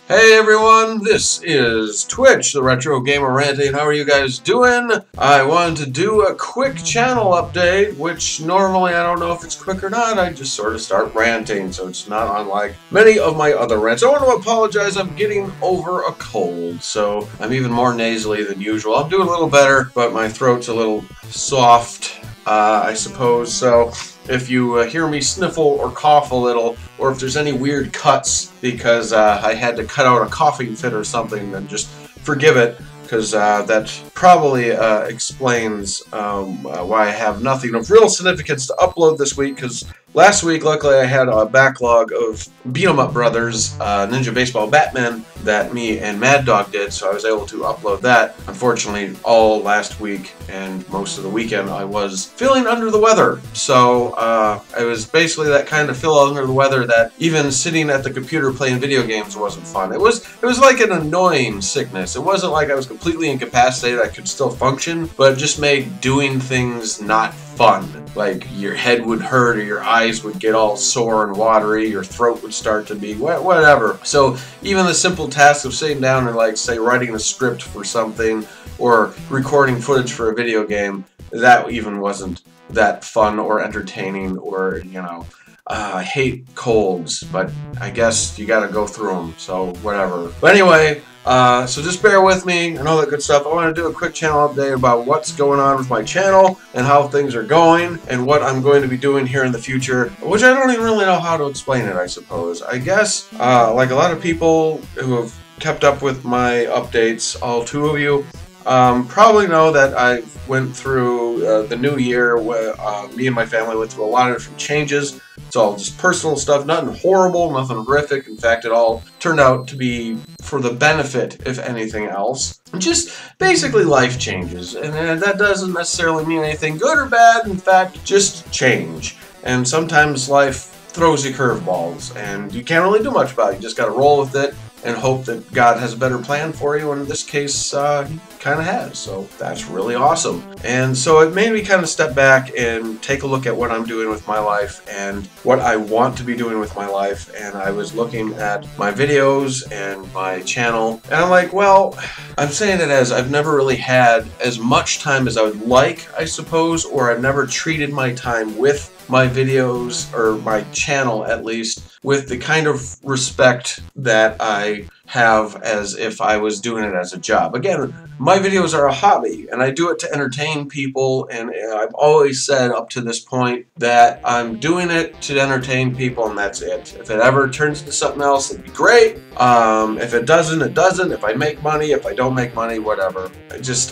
Hey everyone, this is Twitch, the Retro Gamer Ranting. How are you guys doing? I wanted to do a quick channel update, which normally I don't know if it's quick or not. I just sort of start ranting, so it's not unlike many of my other rants. I want to apologize, I'm getting over a cold, so I'm even more nasally than usual. I'm doing a little better, but my throat's a little soft, I suppose, so if you hear me sniffle or cough a little, or if there's any weird cuts because I had to cut out a coughing fit or something, then just forgive it, because that probably explains why I have nothing of real significance to upload this week, because last week, luckily, I had a backlog of beat-em-up brothers, Ninja Baseball Batman, that me and Mad Dog did, so I was able to upload that. Unfortunately, all last week and most of the weekend, I was feeling under the weather, so I was basically that kind of feel under the weather that even sitting at the computer playing video games wasn't fun. It was like an annoying sickness. It wasn't like I was completely incapacitated, I could still function, but it just made doing things not fun. Like your head would hurt, or your eyes would get all sore and watery, your throat would start to be whatever. So even the simple task of sitting down and, like, say, writing a script for something or recording footage for a video game, that even wasn't that fun or entertaining, or, you know, I hate colds, but I guess you gotta go through them, so whatever. But anyway, so just bear with me and all that good stuff. I want to do a quick channel update about what's going on with my channel and how things are going and what I'm going to be doing here in the future, which I don't even really know how to explain it, I suppose. I guess, like a lot of people who have kept up with my updates, all two of you, probably know that I went through the new year where me and my family went through a lot of different changes. It's all just personal stuff, nothing horrible, nothing horrific. In fact, it all turned out to be for the benefit, if anything else. Just basically life changes, and that doesn't necessarily mean anything good or bad. In fact, just change. And sometimes life throws you curveballs, and you can't really do much about it. You just got to roll with it and hope that God has a better plan for you, and in this case, he kind of has, so that's really awesome. And so it made me kind of step back and take a look at what I'm doing with my life and what I want to be doing with my life, and I was looking at my videos and my channel, and I'm like, well, I'm saying it as I've never really had as much time as I would like, I suppose, or I've never treated my time with my videos, or my channel at least, with the kind of respect that I have as if I was doing it as a job. Again, my videos are a hobby, and I do it to entertain people, and I've always said up to this point that I'm doing it to entertain people, and that's it. If it ever turns into something else, it'd be great. If it doesn't, it doesn't. If I make money, if I don't make money, whatever.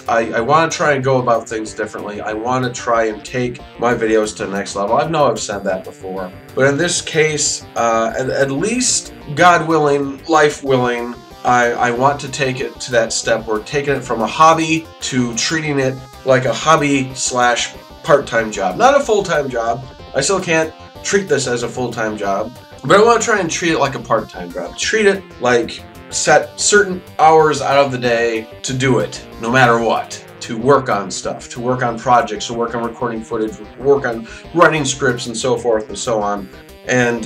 I want to try and go about things differently. I want to try and take my videos to the next level. I know I've said that before, but in this case, at least, God willing, life willing, I want to take it to that step where taking it from a hobby to treating it like a hobby slash part-time job. Not a full-time job. I still can't treat this as a full-time job, but I want to try and treat it like a part-time job. Treat it like set certain hours out of the day to do it, no matter what. To work on stuff, to work on projects, to work on recording footage, work on writing scripts, and so forth and so on. And,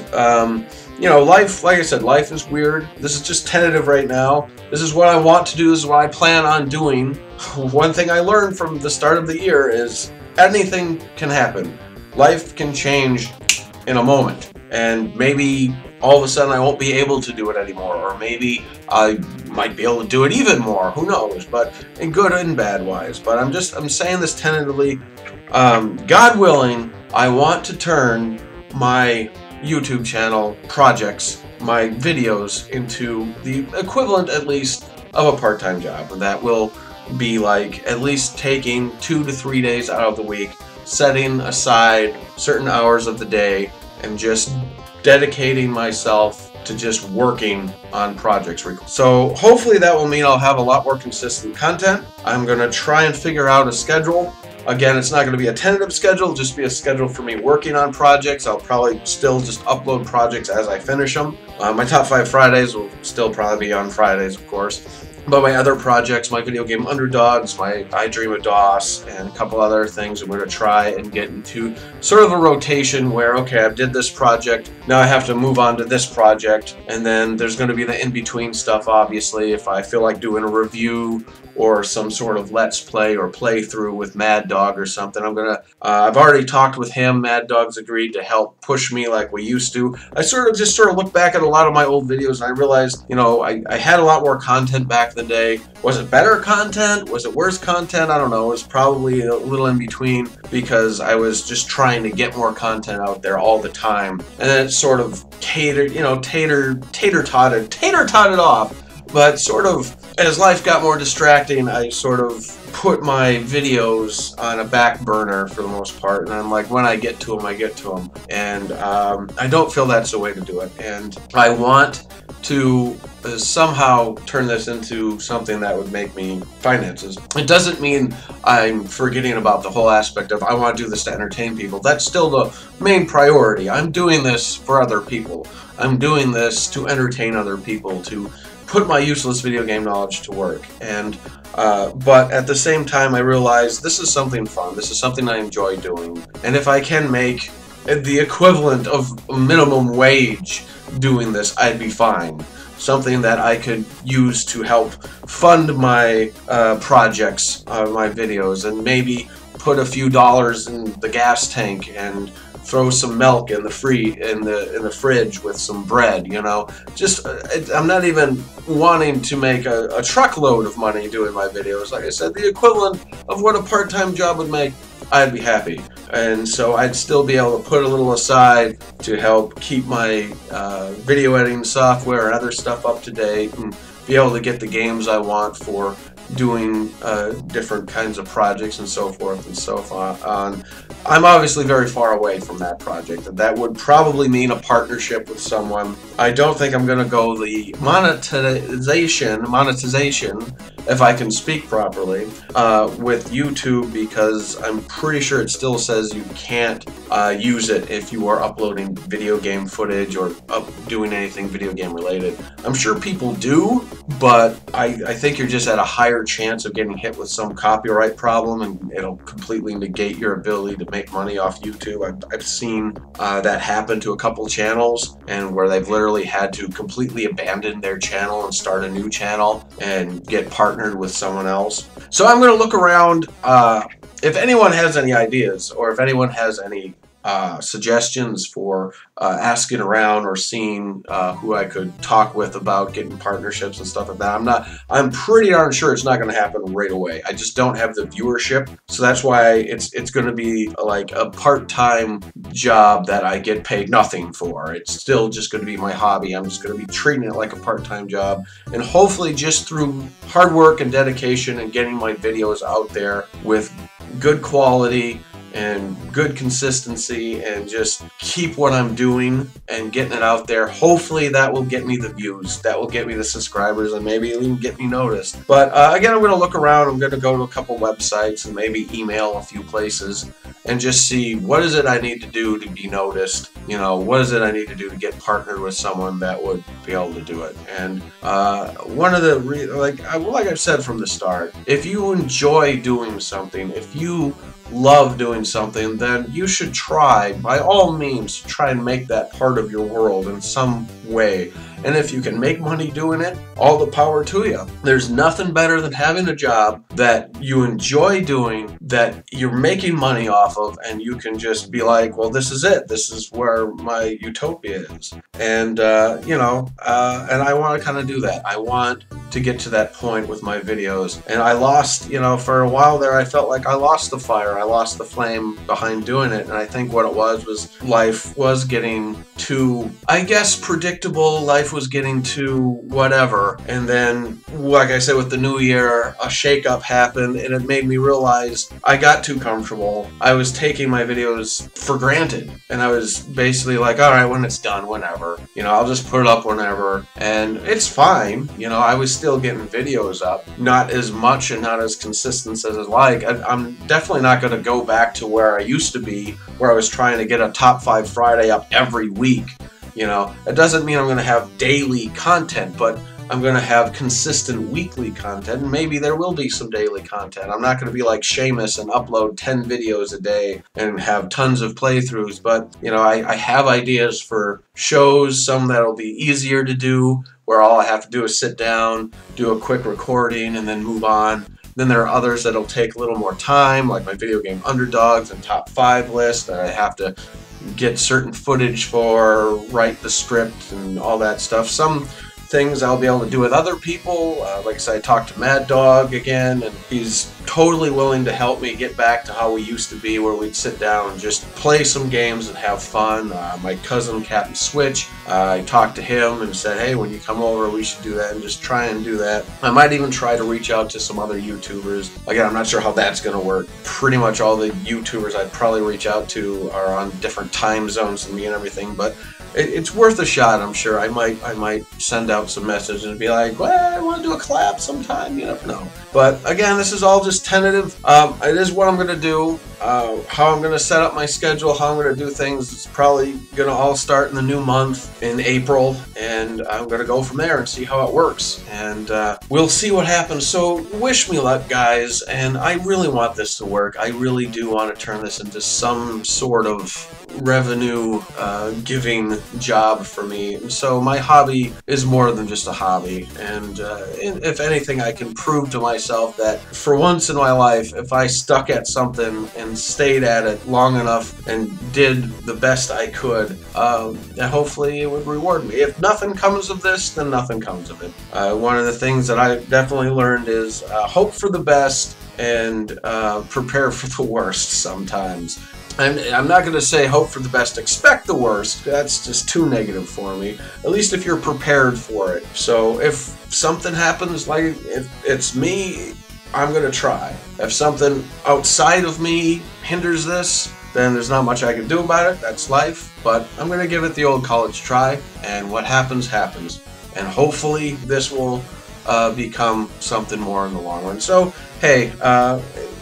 you know, life, like I said, life is weird. This is just tentative right now. This is what I want to do. This is what I plan on doing. One thing I learned from the start of the year is anything can happen. Life can change in a moment. And maybe all of a sudden I won't be able to do it anymore, or maybe I might be able to do it even more, who knows, but in good and bad wise. But I'm saying this tentatively. God willing, I want to turn my YouTube channel projects, my videos, into the equivalent, at least, of a part-time job. And that will be like at least taking 2 to 3 days out of the week, setting aside certain hours of the day, and just dedicating myself to just working on projects. So hopefully that will mean I'll have a lot more consistent content. I'm going to try and figure out a schedule. Again, it's not going to be a tentative schedule, it'll just be a schedule for me working on projects. I'll probably still just upload projects as I finish them. My top 5 Fridays will still probably be on Fridays, of course. But my other projects, my video game Underdogs, my I Dream of DOS, and a couple other things, I'm going to try and get into sort of a rotation where, okay, I did this project, now I have to move on to this project, and then there's going to be the in-between stuff, obviously. If I feel like doing a review or some sort of let's play or playthrough with Mad Dog or something, I'm gonna, I've already talked with him. Mad Dog's agreed to help push me like we used to. I sort of look back at a lot of my old videos and I realized, you know, I had a lot more content back in the day. Was it better content? Was it worse content? I don't know. It was probably a little in between because I was just trying to get more content out there all the time. And then it sort of tater-totted off. But sort of, as life got more distracting, I sort of put my videos on a back burner for the most part. And I'm like, when I get to them, I get to them. And I don't feel that's the way to do it. And I want to somehow turn this into something that would make me finances. It doesn't mean I'm forgetting about the whole aspect of I want to do this to entertain people. That's still the main priority. I'm doing this for other people. I'm doing this to entertain other people, to put my useless video game knowledge to work. And but at the same time, I realize this is something fun. This is something I enjoy doing. And if I can make the equivalent of minimum wage doing this, I'd be fine. Something that I could use to help fund my projects, my videos, and maybe put a few dollars in the gas tank and throw some milk in the fridge with some bread, you know. Just I'm not even wanting to make a truckload of money doing my videos. Like I said, the equivalent of what a part-time job would make, I'd be happy. And so I'd still be able to put a little aside to help keep my video editing software and other stuff up to date and be able to get the games I want for doing different kinds of projects and so forth and so on. I'm obviously very far away from that project, and that would probably mean a partnership with someone. I don't think I'm going to go the monetization, if I can speak properly, with YouTube, because I'm pretty sure it still says you can't use it if you are uploading video game footage or doing anything video game related. I'm sure people do, but I think you're just at a higher chance of getting hit with some copyright problem, and it'll completely negate your ability to make money off YouTube. I've seen that happen to a couple channels, and where they've literally had to completely abandon their channel and start a new channel and get partnered with someone else. So I'm going to look around. If anyone has any ideas, or if anyone has any suggestions for asking around or seeing who I could talk with about getting partnerships and stuff like that. I'm pretty darn sure it's not going to happen right away. I just don't have the viewership, so that's why it's going to be like a part-time job that I get paid nothing for. It's still just going to be my hobby. I'm just going to be treating it like a part-time job, and hopefully just through hard work and dedication and getting my videos out there with good quality and good consistency, and just keep what I'm doing and getting it out there. Hopefully that will get me the views, that will get me the subscribers, and maybe even get me noticed. But again, I'm going to look around. I'm going to go to a couple websites and maybe email a few places and just see what is it I need to do to be noticed. You know, what is it I need to do to get partnered with someone that would be able to do it. And one of the like I've said from the start, if you enjoy doing something, if you love doing something, then you should try, by all means, try and make that part of your world in some way. And if you can make money doing it, all the power to you. There's nothing better than having a job that you enjoy doing, that you're making money off of, and you can just be like, well, this is it. This is where my utopia is. And, you know, and I want to kind of do that. I want to get to that point with my videos. And I lost, you know, for a while there, I felt like I lost the fire. I lost the flame behind doing it. And I think what it was life was getting too, I guess, predictable. Life was getting too whatever. And then, like I said, with the new year, a shakeup happened, and it made me realize I got too comfortable. I was taking my videos for granted. And I was basically like, all right, when it's done, whenever. You know, I'll just put it up whenever. And it's fine. You know, I was still getting videos up. Not as much and not as consistent as I'd like. I'm definitely not going to go back to where I used to be, where I was trying to get a Top 5 Friday up every week. You know, it doesn't mean I'm going to have daily content, but I'm going to have consistent weekly content, and maybe there will be some daily content. I'm not going to be like Seamus and upload 10 videos a day and have tons of playthroughs, but you know, I have ideas for shows, some that'll be easier to do, where all I have to do is sit down, do a quick recording, and then move on. Then there are others that'll take a little more time, like my video game underdogs and top 5 list that I have to get certain footage for, write the script and all that stuff. Some things I'll be able to do with other people. Like I said, I talked to Mad Dog again, and he's totally willing to help me get back to how we used to be, where we'd sit down and just play some games and have fun. My cousin Captain Switch, I talked to him and said, hey, when you come over we should do that, and just try and do that. I might even try to reach out to some other YouTubers. Again, I'm not sure how that's going to work. Pretty much all the YouTubers I'd probably reach out to are on different time zones than me and everything, but it's worth a shot, I'm sure. I might send out some messages and be like, well, I want to do a collab sometime, you never know. But again, this is all just tentative. It is what I'm going to do. How I'm going to set up my schedule, how I'm going to do things, it's probably going to all start in the new month in April, and I'm going to go from there and see how it works. And we'll see what happens. So wish me luck, guys, and I really want this to work. I really do want to turn this into some sort of revenue giving job for me. And so my hobby is more than just a hobby, and if anything, I can prove to myself that for once in my life, if I stuck at something and stayed at it long enough and did the best I could, that hopefully it would reward me. If nothing comes of this, then nothing comes of it. One of the things that I definitely learned is hope for the best and prepare for the worst sometimes. I'm not going to say hope for the best, expect the worst. That's just too negative for me. At least if you're prepared for it. So if something happens, like if it's me, I'm going to try. If something outside of me hinders this, then there's not much I can do about it. That's life. But I'm going to give it the old college try, and what happens, happens. And hopefully this will become something more in the long run. So, hey,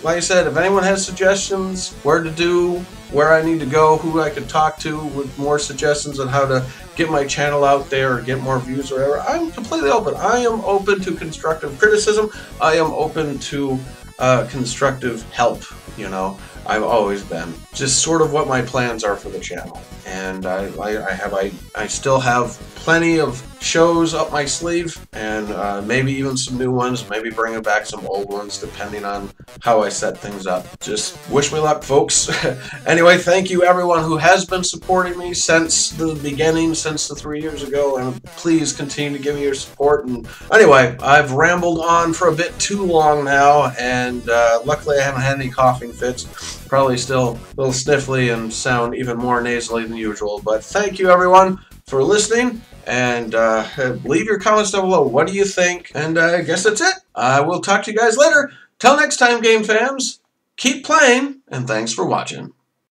like I said, if anyone has suggestions, where to do, where I need to go, who I could talk to with more suggestions on how to get my channel out there or get more views or whatever, I'm completely open. I am open to constructive criticism. I am open to constructive help, you know. I've always been. Just sort of what my plans are for the channel. And I still have plenty of shows up my sleeve, and maybe even some new ones, maybe bringing back some old ones, depending on how I set things up. Just wish me luck, folks. Anyway, thank you everyone who has been supporting me since the beginning, since the 3 years ago, and please continue to give me your support. And anyway, I've rambled on for a bit too long now, and luckily I haven't had any coughing fits. Probably still a little sniffly and sound even more nasally than usual, but thank you everyone for listening, and leave your comments down below. What do you think? And I guess that's it. I will talk to you guys later. Till next time, game fans, keep playing, and thanks for watching.